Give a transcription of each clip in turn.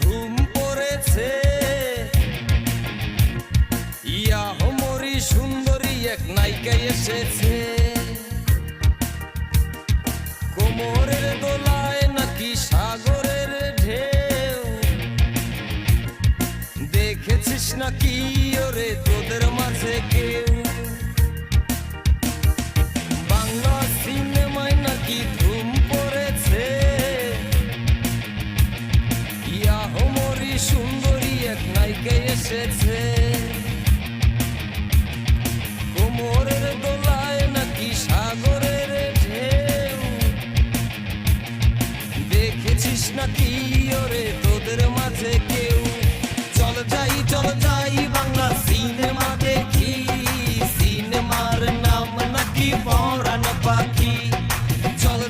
ধুম পড়েছে, ইয়াহমরি সুন্দরী এক নায়িকা এসেছে। কোমরের দোলায় নাকি সাগরের ঢেউ, দেখেছিস নাকি ওরে তোদের মাঝে কেউ? বাংলা সিনেমায় নাকি ধুম পড়েছে, ইয়াহমরি সুন্দরী এক নায়িকা এসেছে। কোমরের দোলায় নাকি সাগরের ঢেউ, দেখেছিস নাকি ওরে তোদের মাঝে কেউ? চল যাই বাংলা সিনেমা দেখি, সিনেমার নাম নাকি পরাণ পাখি। চল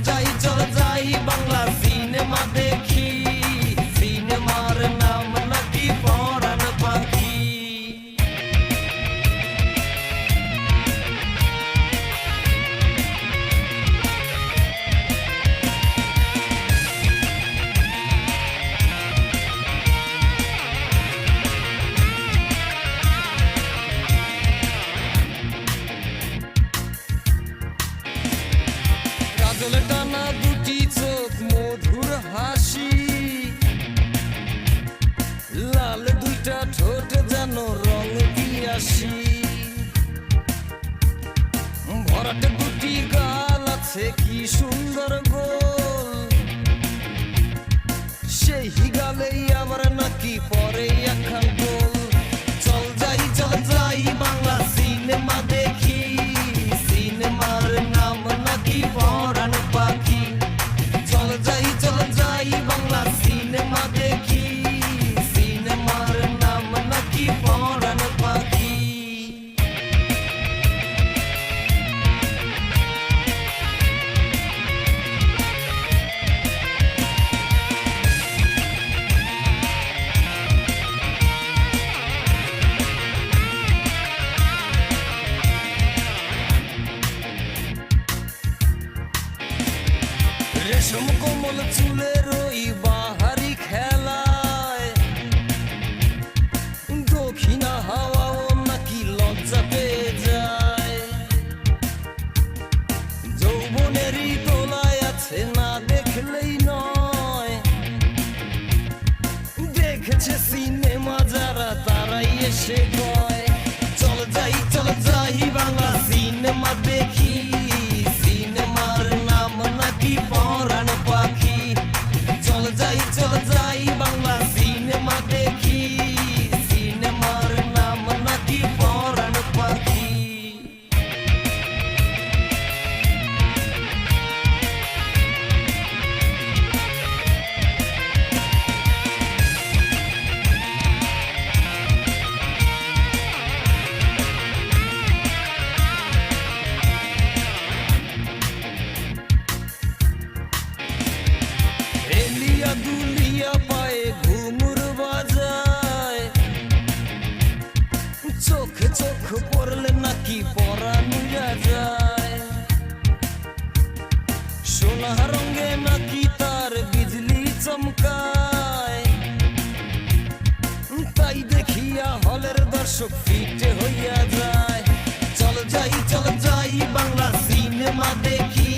যাই বাংলা সিনেমা দেখি, সিনেমার নাম নাকি পরাণ পাখি। কাজল টানা দুটি চোখ, মধুর হাসি, লাল দুইটা ঠোঁট যেন রং দিয়াসি। ভরাট দুটি গাল আছে কি সুন্দর গোল, সেই গালেই আবার নাকি পরে একখান গোল। চল যাই বাংলা সিনেমা দেখি, সিনেমার নাম নাকি পরাণ পাখি। চল যাই বাংলা সিনেমা দেখি, সিনেমার নাম নাকি পরাণ পাখি। রেশম কোমল চুলের ওই বাহারি খেলায়, দক্ষিণা হাওয়াও নাকি লজ্জা পেয়ে যায়। যৌবনেরই দোলায় আছে না দেখলেই নয়, দেখেছে সিনেমা যারা তারাই এসে কয়। চল যাই বাংলা সিনেমা দেখি, সিনেমার নাম নাকি পরাণ পাখি। চল যাই বাংলা সিনেমা দেখি, সিনেমার নাম নাকি পরাণ পাখি। এলিয়া দুলিয়া পায়ে ঘুমুর বাজায়, চোখ পড়লে নাকি পরাণ যায়। সোনা রঙে নাকি তার বিজলি চমকায়, তাই দেখিয়া হলের দর্শক ফিটে হইয়া যায়। চল যাই বাংলা সিনেমা দেখি,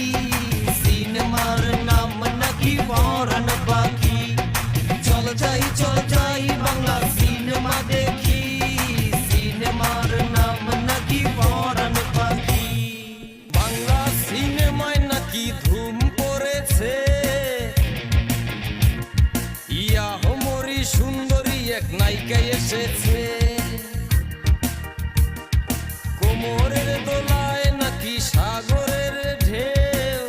সিনেমার নাম নাকি পরাণ পাখি। চল যাই বাংলা সিনেমা দেখি, সিনেমার নাম নাকি পরাণ পাখি। বাংলা সিনেমায় নাকি ধুম পড়েছে, ইয়াহমরি সুন্দরী এক নায়িকা এসেছে। কোমরের দোলায় নাকি সাগরের ঢেউ,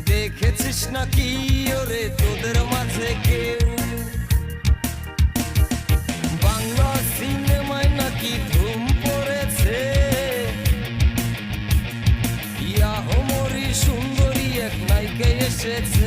দেখেছিস নাকি ওরে তোদের মাঝে কেউ? বাংলা সিনেমায় নাকি ধুম পড়েছে, এসেছে